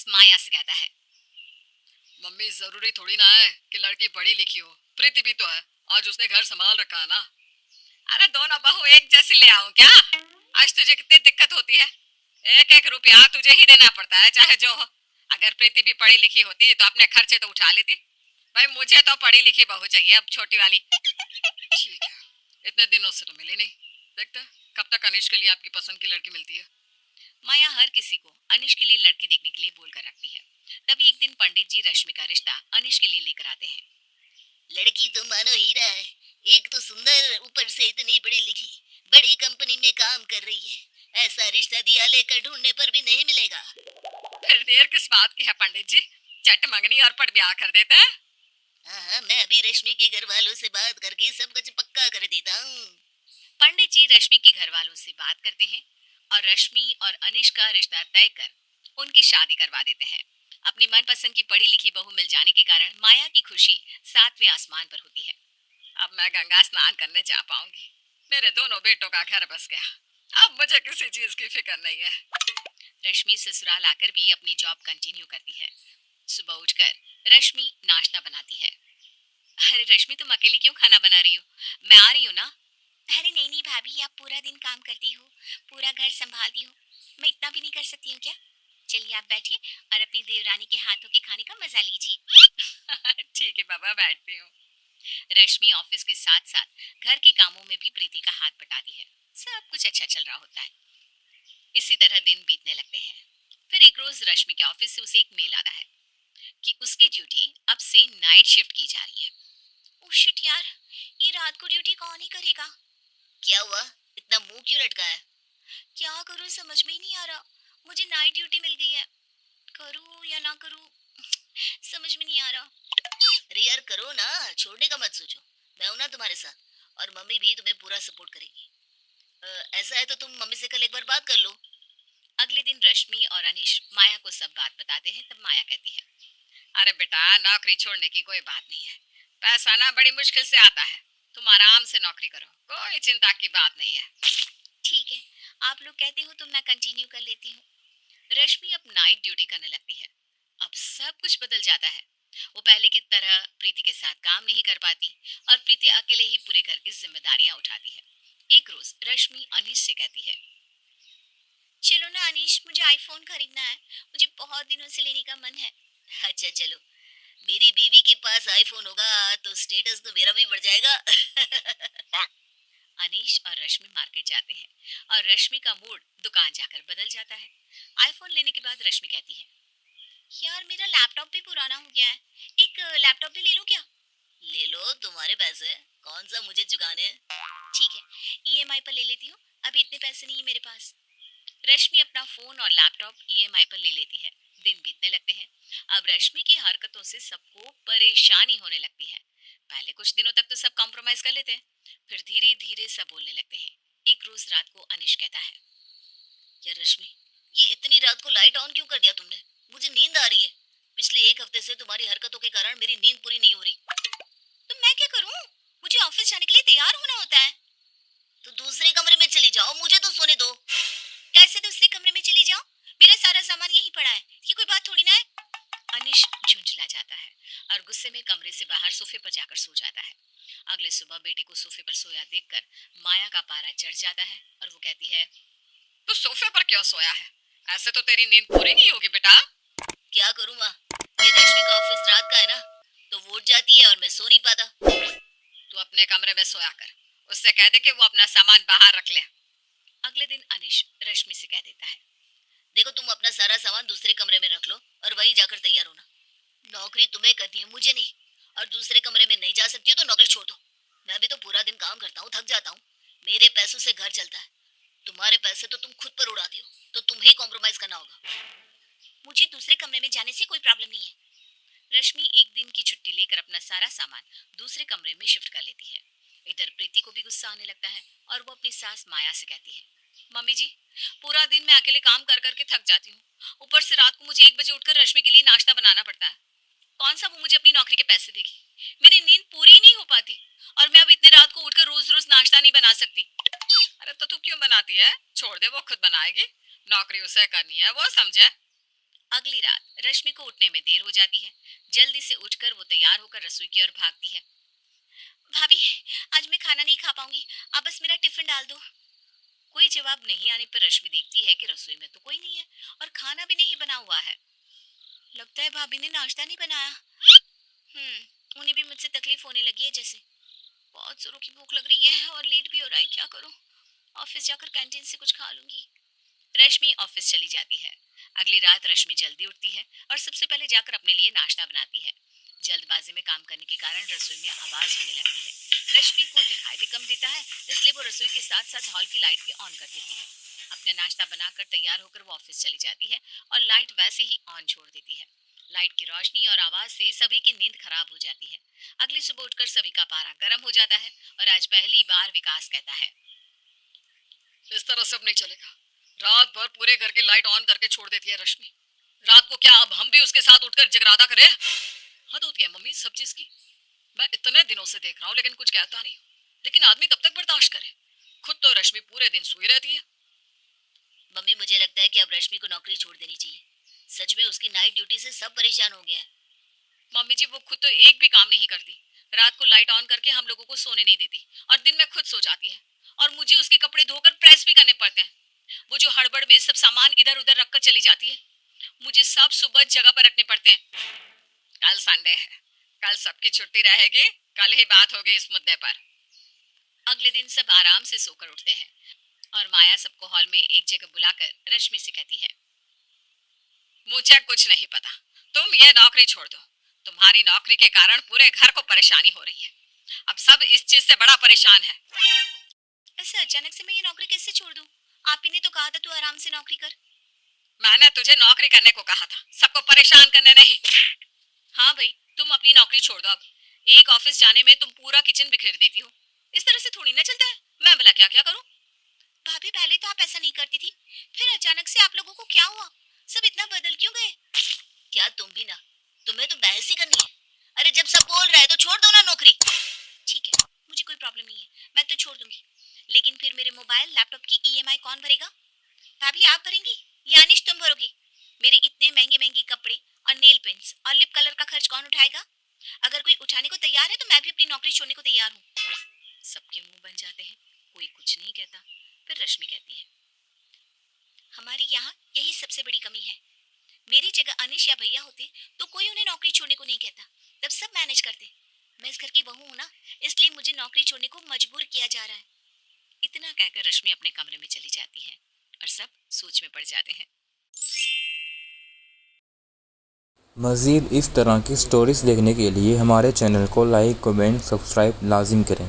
माया से कहता है। मम्मी जरूरी थोड़ी ना है कि लड़की पढ़ी लिखी हो, प्रीति भी तो है। आज उसने घर संभाल रखा है ना। अरे दोनों बहू एक जैसी ले आऊं क्या? आज तुझे कितनी दिक्कत होती है। एक एक रुपया तुझे ही देना पड़ता है चाहे जो हो। अगर प्रीति भी पढ़ी लिखी होती तो अपने खर्चे तो उठा लेती। भाई मुझे तो पढ़ी लिखी बहू चाहिए, अब छोटी वाली। ठीक है, इतने दिनों से तो मिली नहीं। देखते हैं कब तक अनिश के लिए आपकी पसंद की लड़की मिलती है। माया हर किसी को अनिश के लिए लड़की देखने के लिए बोलकर रखती है। तभी एक दिन पंडित जी रश्मि का रिश्ता अनिश के लिए लेकर आते हैं। लड़की तो मानो हीरा है। एक तो सुंदर, ऊपर से इतनी पढ़ी लिखी, बड़ी कंपनी में काम कर रही है। ऐसा रिश्ता दिया लेकर ढूंढने पर भी नहीं मिलेगा। फिर देर किस बात की है पंडित जी, चट मंगनी और पट ब्याह कर देते हैं। हाँ हाँ, मैं अभी रश्मि के घर वालों से बात करके सब कुछ पक्का कर देता हूँ। पंडित जी रश्मि के घर वालों से बात करते हैं और रश्मि और अनिश का रिश्ता तय कर उनकी शादी करवा देते हैं। अपनी मनपसंद की पढ़ी लिखी बहू मिल जाने के कारण माया की खुशी सातवें आसमान पर होती है। अब मैं गंगा स्नान करने जा पाऊंगी। मेरे दोनों बेटों का घर बस गया। अब मुझे किसी चीज की फिक्र नहीं है। रश्मि ससुराल आकर भी अपनी जॉब कंटिन्यू करती है। सुबह उठकर रश्मि नाश्ता बनाती है। अरे रश्मि, तुम अकेली क्यों खाना बना रही हो? मैं आ रही हूँ ना। अरे नहीं नहीं भाभी, आप पूरा दिन काम करती हो, पूरा घर संभालती हो, मैं इतना भी नहीं कर सकती हूँ क्या? चलिए आप बैठिए और अपनी देवरानी के हाथों के खाने का मजा लीजिए। ठीक है बाबा, बैठती हूँ। रश्मि ऑफिस के साथ साथ घर के कामों में भी प्रीति का हाथ बटाती है। सब कुछ अच्छा चल रहा होता है। इसी तरह दिन बीतने लगते हैं। फिर एक रोज रश्मि के ऑफिस से उसे एक मेल आता है कि उसकी ड्यूटी अब से नाइट शिफ्ट की जा रही है। ओह शिट यार, ये रात को ड्यूटी कौन ही करेगा? क्या हुआ? इतना मुंह क्यों लटका है? क्या करूं समझ में ही नहीं आ रहा। मुझे नाइट ड्यूटी मिल गई है, करूं या ना करूं समझ में नहीं आ रहा। अरे यार करो ना, छोड़ने का मत सोचो। मैं हूं ना तुम्हारे साथ, और मम्मी भी तुम्हें पूरा सपोर्ट करेगी। ऐसा है तो तुम मम्मी से कल एक बार बात कर लो। अगले दिन रश्मि और अनिश माया को सब बात बताते हैं। तब माया कहती है, अरे बेटा, नौकरी छोड़ने की कोई बात नहीं है। पैसा ना बड़ी मुश्किल से आता है। तुम आराम से नौकरी करो, कोई चिंता की बात नहीं है। ठीक है, आप लोग कहते हो तो मैं कंटिन्यू कर लेती हूँ। रश्मि अब नाइट ड्यूटी करने लगती है। अब सब कुछ बदल जाता है। वो पहले की तरह प्रीति के साथ काम नहीं कर पाती और प्रीति अकेले ही पूरे घर की जिम्मेदारियां उठाती है। एक रोज रश्मि अनीश से कहती है, चलो ना अनीश, मुझे आईफोन खरीदना है, मुझे बहुत दिनों से लेने का मन है। अच्छा चलो, मेरी बीवी के पास आईफोन होगा तो स्टेटस तो मेरा भी बढ़ जाएगा। अनीश और रश्मि मार्केट जाते हैं और रश्मि का मूड दुकान जाकर बदल जाता है। आईफोन लेने के बाद रश्मि कहती है, यार मेरा लैपटॉप भी पुराना हो गया है, एक लैपटॉप भी ले लूं क्या? ले लो, तुम्हारे पैसे, कौन सा मुझे चुकाने हैं? ठीक है, ईएमआई पर ले लेती हूँ, अभी इतने पैसे नहीं है मेरे पास। रश्मि अपना फोन और लैपटॉप ईएमआई पर ले लेती है। दिन बीतने लगते हैं। अब रश्मि की हरकतों से सबको परेशानी होने लगती है। पहले कुछ दिनों तक तो सब कॉम्प्रोमाइज कर लेते हैं, फिर धीरे धीरे सब बोलने लगते हैं। एक रोज रात को अनिश कहता है, यार रश्मि, ये इतनी रात को लाइट ऑन क्यों कर दिया तुमने? मुझे नींद आ रही है। पिछले एक हफ्ते से तुम्हारी हरकतों के कारण मेरी नींद पूरी नहीं हो रही। तो मैं क्या करूं? मुझे ऑफिस जाने के लिए तैयार होना होता है। तो दूसरे कमरे में चली जाओ, मुझे तो सोने दो। कैसे दूसरे कमरे में चली जाऊं? मेरा सारा सामान यहीं पड़ा है, ये कोई बात थोड़ी ना है। अनिश झुंझला जाता है और गुस्से में कमरे से बाहर सोफे पर जाकर सो जाता है। अगले सुबह बेटे को सोफे पर सोया देखकर माया का पारा चढ़ जाता है और वो कहती है, तू सोफे पर क्यों सोया है? ऐसे तो तेरी नींद पूरी नहीं होगी बेटा। क्या करूँ माँ, ये रश्मि का ऑफिस रात का है ना, तो वो उठ जाती है और मैं सो नहीं पाता। तू अपने कमरे में सोया कर, उससे कह दे कि वो अपना सामान बाहर रख ले। अगले दिन अनिश रश्मि से कह देता है, देखो तुम अपना सारा सामान दूसरे कमरे में रख लो और वहीं जाकर तैयार होना। नौकरी तुम्हें करनी है, मुझे नहीं। और दूसरे कमरे में नहीं जा सकती हो तो नौकरी छोड़ दो। मैं भी तो पूरा दिन काम करता हूँ, थक जाता हूँ। मेरे पैसों से घर चलता है। तुम्हारे पैसे तो तुम खुद पर उड़ाती हो, तो तुम्हें कॉम्प्रोमाइज करना होगा। मुझे दूसरे कमरे में जाने से कोई प्रॉब्लम नहीं है। रश्मि एक दिन की छुट्टी लेकर अपना सारा सामान दूसरे कमरे में शिफ्ट कर लेती है। इधर प्रीति को भी गुस्सा आने लगता है और वो अपनी सास माया से कहती है, मम्मी जी, पूरा दिन मैं अकेले काम कर करके थक जाती हूँ। ऊपर से रात को मुझे 1 बजे उठकर रश्मि के लिए नाश्ता बनाना पड़ता है। कौन सा वो मुझे अपनी नौकरी के पैसे देगी? मेरी नींद पूरी नहीं हो पाती और मैं अब इतने रात को उठकर रोज रोज नाश्ता नहीं बना सकती। अरे तो तू क्यों बनाती है? छोड़ दे, वो खुद बनाएगी। नौकरी उसे करनी है, वो समझे। अगली रात रश्मि को उठने में देर हो जाती है। जल्दी से उठकर वो तैयार होकर रसोई की ओर भागती है। भाभी, आज मैं खाना नहीं खा पाऊंगी, आप बस मेरा टिफिन डाल दो। कोई जवाब नहीं आने पर रश्मि देखती है कि रसोई में तो कोई नहीं है और खाना भी नहीं बना हुआ है। लगता है भाभी ने नाश्ता नहीं बनाया। उन्हें भी मुझसे तकलीफ होने लगी है जैसे। बहुत जोरों की भूख लग रही है और लेट भी हो रहा है, क्या करूं? ऑफिस जाकर कैंटीन से कुछ खा लूंगी। रश्मि ऑफिस चली जाती है। अगली रात रश्मि जल्दी उठती है और सबसे पहले जाकर अपने लिए नाश्ता बनाती है। जल्दबाजी में काम करने के कारण रसोई में आवाज होने लगती है। रश्मि को दिखाई भी कम देता है, इसलिए वो रसोई के साथ साथ हॉल की लाइट भी ऑन कर देती है। अपना नाश्ता बनाकर तैयार होकर वो ऑफिस चली जाती है और लाइट वैसे ही ऑन छोड़ देती है। लाइट की रोशनी और आवाज से सभी की नींद खराब हो जाती है। अगली सुबह उठकर सभी का पारा गर्म हो जाता है और आज पहली बार विकास कहता है, इस तरह सब नहीं चलेगा। रात भर पूरे घर की लाइट ऑन करके छोड़ देती है रश्मि। रात को क्या अब हम भी उसके साथ उठकर जगराता करें? हद होती है मम्मी सब चीज की। मैं इतने दिनों से देख रहा हूँ लेकिन कुछ कहता नहीं। लेकिन आदमी कब तक बर्दाश्त करे? खुद तो रश्मि पूरे दिन सोई रहती है। मम्मी, मुझे लगता है कि अब रश्मि को नौकरी छोड़ देनी चाहिए। सच में उसकी नाइट ड्यूटी से सब परेशान हो गए हैं। मम्मी जी, वो खुद तो एक भी काम नहीं करती। रात को लाइट ऑन करके हम लोगों को सोने नहीं देती और दिन में खुद सो जाती है और मुझे उसके कपड़े धोकर प्रेस भी करने पड़ते हैं। वो जो हड़बड़ में सब सामान इधर उधर रखकर चली जाती है, मुझे सब सुबह जगह पर रखने पड़ते हैं। कल संडे है, कल सबकी छुट्टी रहेगी, कल ही बात होगी इस मुद्दे पर। अगले दिन सब आराम से सोकर उठते हैं और माया सबको हॉल में एक जगह बुलाकर रश्मि से कहती है, मुझे कुछ नहीं पता, तुम ये नौकरी छोड़ दो। तुम्हारी नौकरी के कारण पूरे घर को परेशानी हो रही है। अब सब इस चीज से बड़ा परेशान है। ऐसे अचानक से मैं ये नौकरी कैसे छोड़ दूं? आप ही ने तो कहा था तू आराम से नौकरी कर। मैंने तुझे नौकरी करने को कहा था, सबको परेशान करने नहीं। हाँ भाई, तुम अपनी नौकरी छोड़ दो अब। एक ऑफिस जाने में तुम पूरा किचन बिखेर देती हो। इस तरह से थोड़ी ना चलता है। मैं भला क्या क्या करूं? भाभी, पहले तो आप ऐसा नहीं करती थी, फिर अचानक से आप लोगों को क्या हुआ? सब इतना बदल क्यों गए? क्या तुम भी ना, तुम्हें तो बहस ही करनी है। अरे जब सब बोल रहे हैं तो छोड़ दो ना नौकरी। ठीक है, मुझे कोई प्रॉब्लम नहीं है, मैं तो छोड़ दूंगी। लेकिन फिर मेरे मोबाइल लैपटॉप की ईएमआई कौन भरेगा? भाभी, आप भरेंगी या अनिश तुम भरोगी? मेरे इतने महंगे महंगे कपड़े और नेल पेंट्स और लिप कलर का खर्च कौन उठाएगा? अगर कोई उठाने को तैयार है तो मैं भी अपनी नौकरी छोड़ने को तैयार हूँ। सबके मुंह बन जाते हैं, कोई कुछ नहीं कहता। फिर रश्मि कहती है, हमारे यहाँ यही सबसे बड़ी कमी है। मेरी जगह अनिश या भैया होते तो कोई उन्हें नौकरी छोड़ने को नहीं कहता, तब सब मैनेज करते। मैं इस घर की बहू हूँ ना, इसलिए मुझे नौकरी छोड़ने को मजबूर किया जा रहा है। इतना कहकर रश्मि अपने कमरे में चली जाती है और सब सोच में पड़ जाते हैं। मज़ीद इस तरह की स्टोरीज़ देखने के लिए हमारे चैनल को लाइक, कमेंट, सब्सक्राइब लाजिम करें।